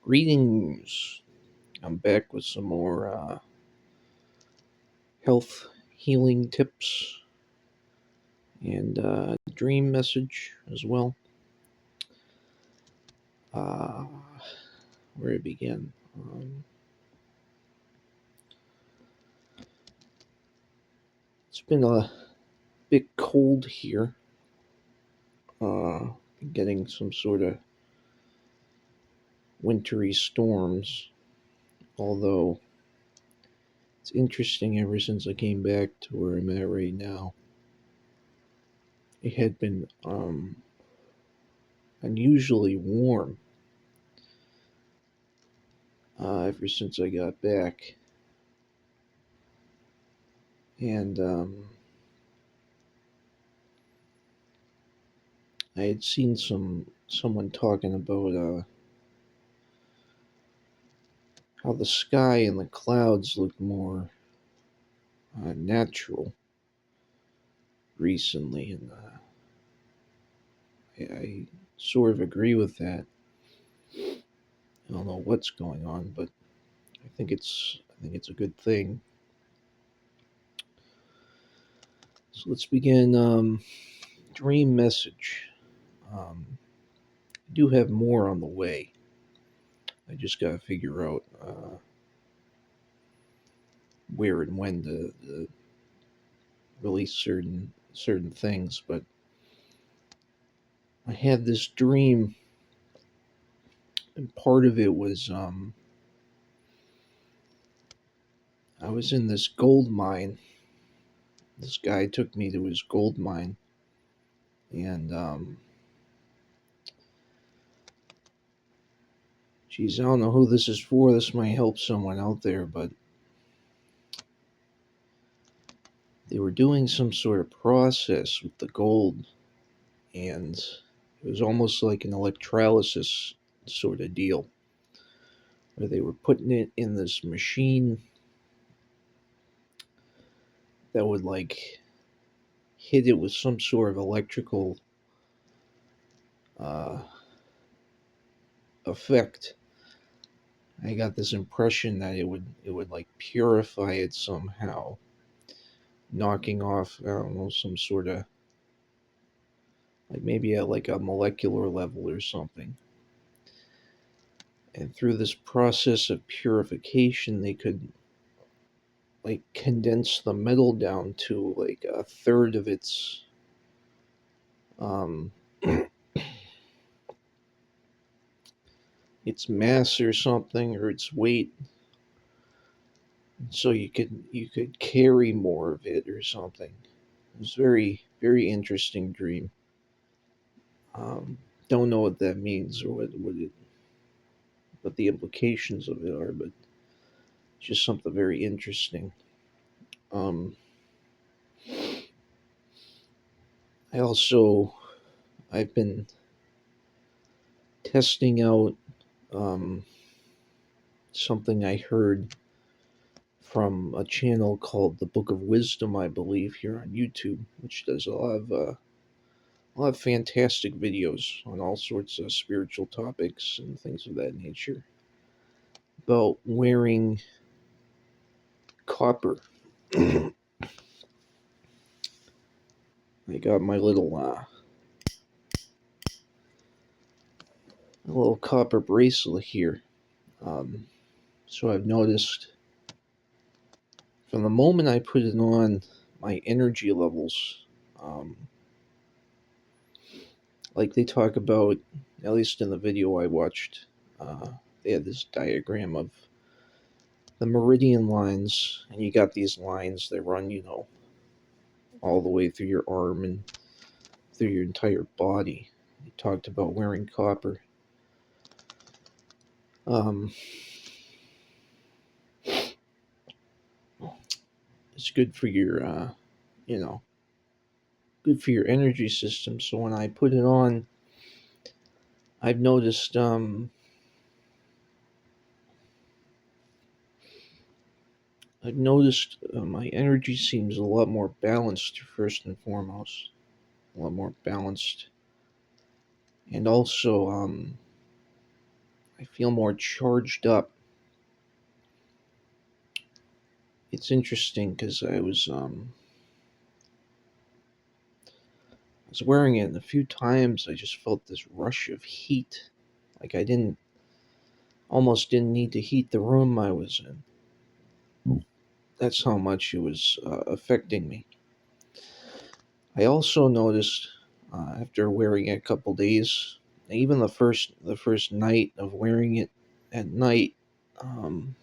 Greetings. I'm back with some more health healing tips and dream message as well. Uh, where to begin? It's been a bit cold here. Getting some sort of wintry storms, although it's interesting ever since I came back to where I'm at right now. It had been unusually warm ever since I got back. And I had seen someone talking about how the sky and the clouds look more natural recently, and I sort of agree with that. I don't know what's going on, but I think it's a good thing. So let's begin. Dream message. I do have more on the way. I just gotta figure out where and when to release certain things. But I had this dream, and part of it was I was in this gold mine. This guy took me to his gold mine, and geez, I don't know who this is for. This might help someone out there, but they were doing some sort of process with the gold, and it was almost like an electrolysis sort of deal, where they were putting it in this machine that would like hit it with some sort of electrical uh, effect. I got this impression that it would like purify it somehow, knocking off, I don't know, some sort of, like maybe at like a molecular level or something. And through this process of purification, they could like condense the metal down to like a third of um its mass or something, or its weight, so you could carry more of it or something. It was very interesting dream. Um, don't know what that means or what the implications of it are, but just something very interesting. Um, I also I've been testing out um, something I heard from a channel called the Book of Wisdom, I believe, here on YouTube, which does a lot of fantastic videos on all sorts of spiritual topics and things of that nature about wearing copper. I got my little copper bracelet here. Um, so I've noticed from the moment I put it on, my energy levels, um, like they talk about, at least in the video I watched, they had this diagram of the meridian lines, and you got these lines that run, all the way through your arm and through your entire body. They talked about wearing copper. Um, it's good for your, you know, good for your energy system. So when I put it on, I've noticed, my energy seems a lot more balanced first and foremost, a lot more balanced, and also, I feel more charged up. It's interesting because I was wearing it, and a few times I just felt this rush of heat. Like I didn't almost didn't need to heat the room I was in. That's how much it was affecting me. I also noticed after wearing it a couple days, even the first night of wearing it at night, um,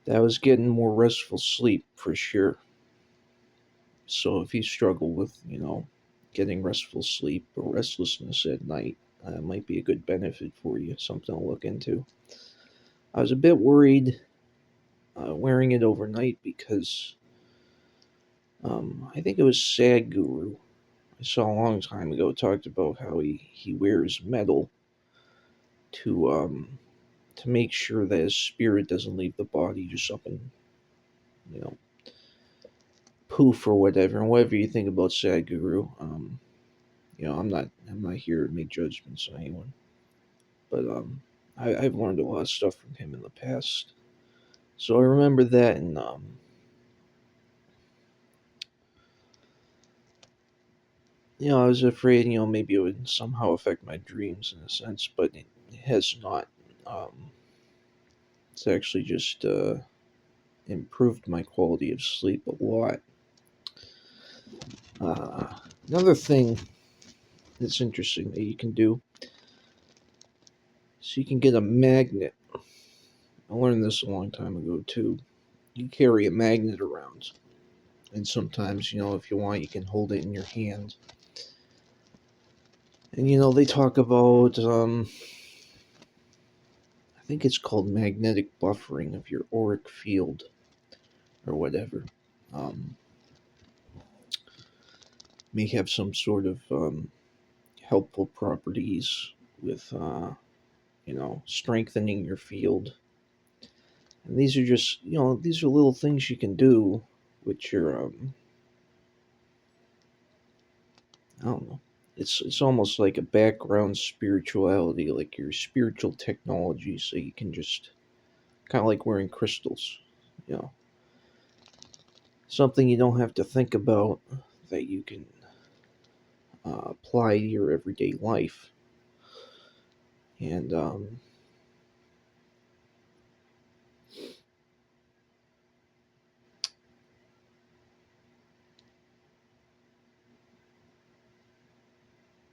that I was getting more restful sleep for sure. So if you struggle with getting restful sleep or restlessness at night, it might be a good benefit for you. Something to look into. I was a bit worried wearing it overnight because I think it was Sad Guru. I saw a long time ago talked about how he wears metal to make sure that his spirit doesn't leave the body just up and you know poof or whatever. And whatever you think about Sad Guru, I'm not here to make judgments on anyone, but I've learned a lot of stuff from him in the past. So I remember that, and I was afraid, maybe it would somehow affect my dreams in a sense, but it has not. Um, it's actually just improved my quality of sleep a lot. Uh, Another thing that's interesting that you can do is you can get a magnet. I learned this a long time ago too. You carry a magnet around, and sometimes, if you want, you can hold it in your hand. And they talk about, I think it's called magnetic buffering of your auric field or whatever. Um, may have some sort of helpful properties with, strengthening your field. And these are just, these are little things you can do with your, I don't know. It's almost like a background spirituality, like your spiritual technology, so you can just kind of like wearing crystals, you know, something you don't have to think about that you can apply to your everyday life, and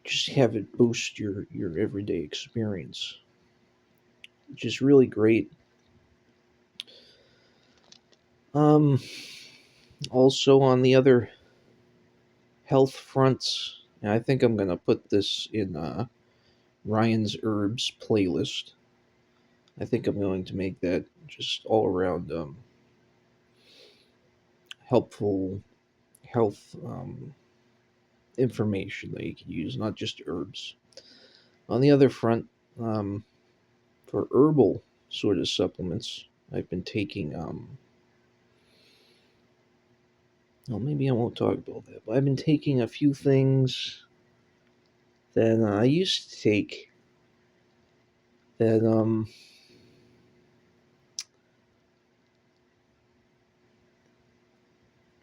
just have it boost your everyday experience, which is really great. Um, Also on the other health fronts, and I think I'm gonna put this in Ryan's Herbs playlist. I think I'm going to make that just all around helpful health information that you can use, not just herbs. On the other front, um, for herbal sort of supplements, I've been taking. Well, maybe I won't talk about that, but I've been taking a few things that I used to take that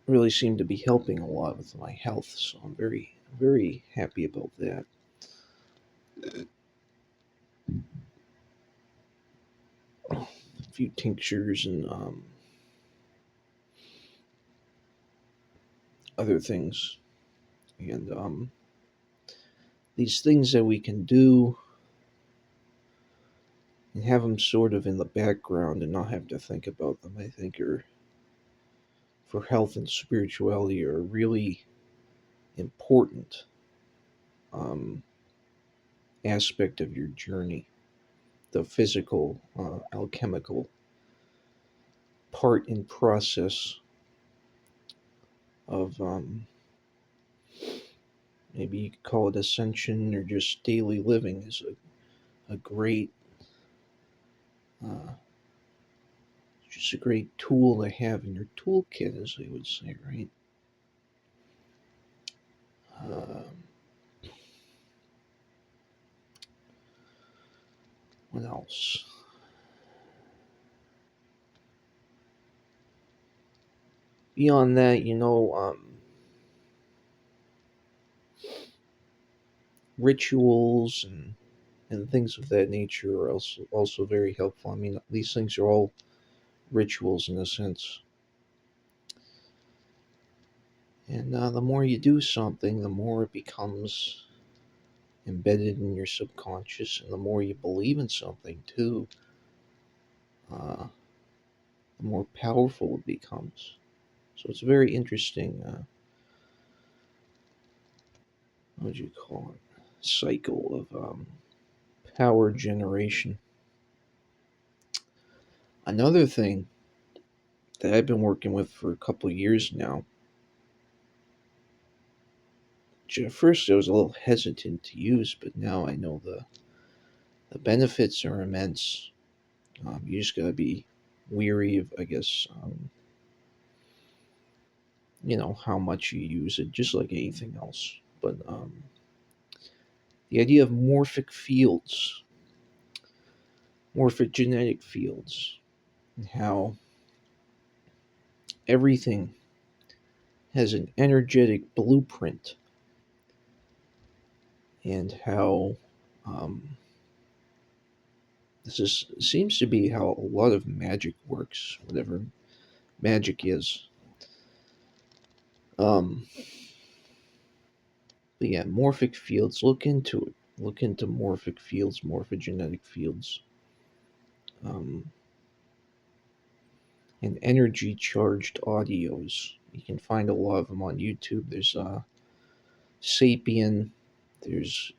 really seem to be helping a lot with my health. So I'm very, very happy about that. A few tinctures and other things. And these things that we can do and have them sort of in the background and not have to think about them, I think are, for health and spirituality, are really important um, aspect of your journey. The physical, alchemical part and process of maybe you could call it ascension or just daily living is a great uh, just a great tool to have in your toolkit, as they would say, right? Um What else? Beyond that, rituals and things of that nature are also very helpful. I mean, these things are all rituals in a sense. And the more you do something, the more it becomes embedded in your subconscious, and the more you believe in something too, uh, the more powerful it becomes. So it's a very interesting, what would you call it, cycle of power generation. Another thing that I've been working with for a couple of years now, which at first I was a little hesitant to use, but now I know the benefits are immense. You just gotta be weary of, I guess, how much you use it, just like anything else. But the idea of morphic fields, morphic genetic fields, and how everything has an energetic blueprint, and how um, seems to be how a lot of magic works, whatever magic is. Um, but yeah, morphic fields. Look into it. Look into morphic fields, morphogenetic fields, um, and energy charged audios. You can find a lot of them on YouTube. There's Sapien. There's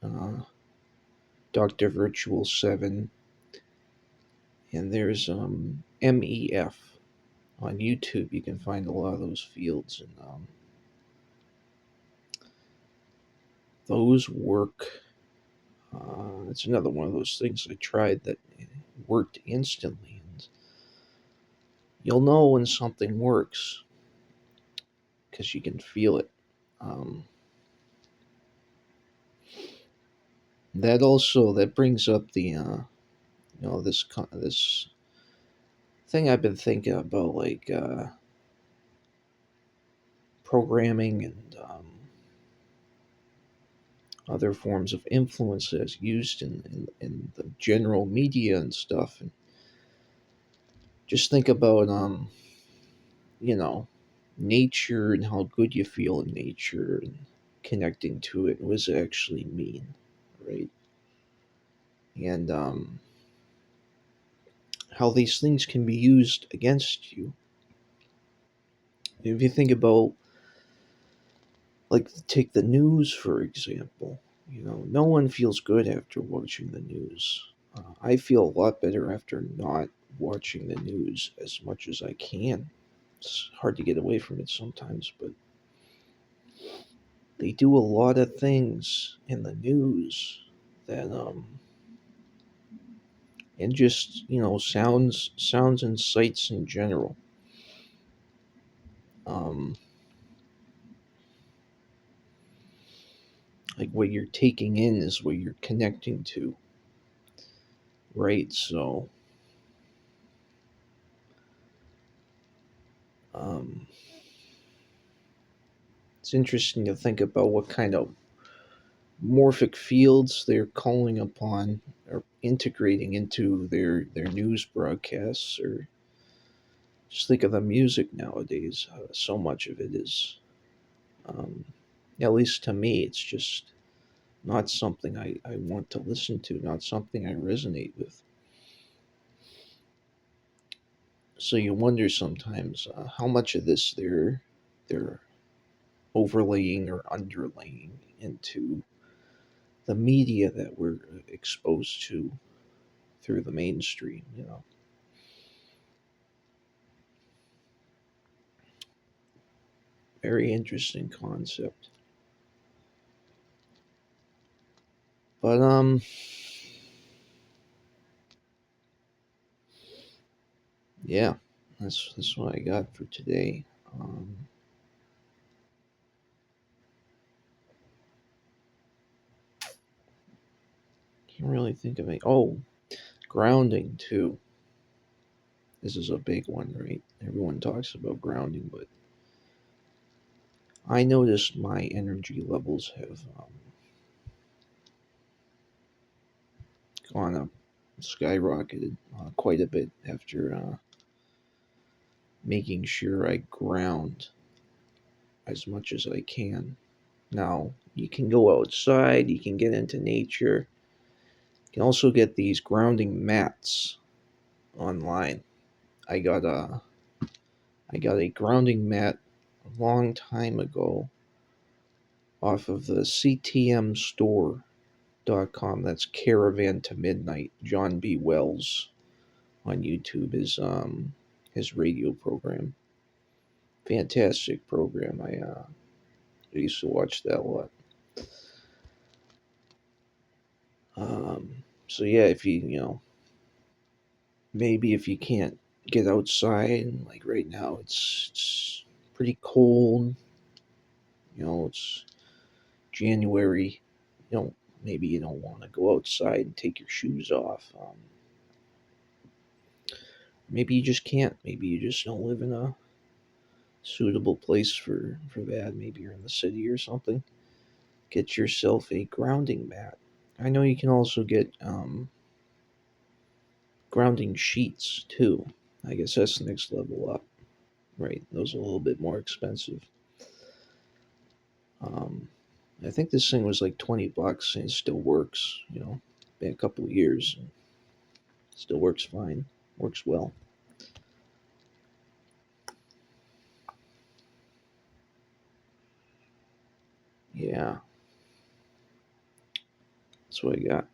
Doctor Virtual 7, and there's MEF on YouTube. You can find a lot of those fields, and those work. It's another one of those things I tried that worked instantly. And you'll know when something works because you can feel it. Um, that brings up the this thing I've been thinking about, like programming and other forms of influence that's used in the general media and stuff. And just think about you know nature and how good you feel in nature and connecting to it. What does it actually mean, right? And how these things can be used against you. If you think about, like, take the news for example. No one feels good after watching the news. I feel a lot better after not watching the news as much as I can. It's hard to get away from it sometimes, but they do a lot of things in the news that and just sounds and sights in general. Um, like, what you're taking in is what you're connecting to, right? So um, it's interesting to think about what kind of morphic fields they're calling upon or integrating into their news broadcasts. Or just think of the music nowadays. So much of it is, um, at least to me, it's just not something I want to listen to, not something I resonate with. So you wonder sometimes how much of this they're overlaying or underlaying into the media that we're exposed to through the mainstream. Very interesting concept. But yeah, that's what I got for today. Can't really think of it. Oh, Grounding too. This is a big one, right? Everyone talks about grounding, but I noticed my energy levels have gone up, skyrocketed quite a bit after making sure I ground as much as I can. Now, you can go outside, you can get into nature. You can also get these grounding mats online. I got a I got a grounding mat a long time ago off of the ctmstore.com. That's Caravan to Midnight. John B. Wells on YouTube is his radio program. Fantastic program. I used to watch that a lot. So yeah, if maybe if you can't get outside, like right now, it's pretty cold. It's January. You know, maybe you don't want to go outside and take your shoes off. Maybe you just can't. Maybe you just don't live in a suitable place for that. Maybe you're in the city or something. Get yourself a grounding mat. I know you can also get grounding sheets too. I guess that's the next level up, right? Those are a little bit more expensive. Um, I think this thing was like $20 and it still works. Been a couple of years, and still works fine, works well. Yeah, that's what I got.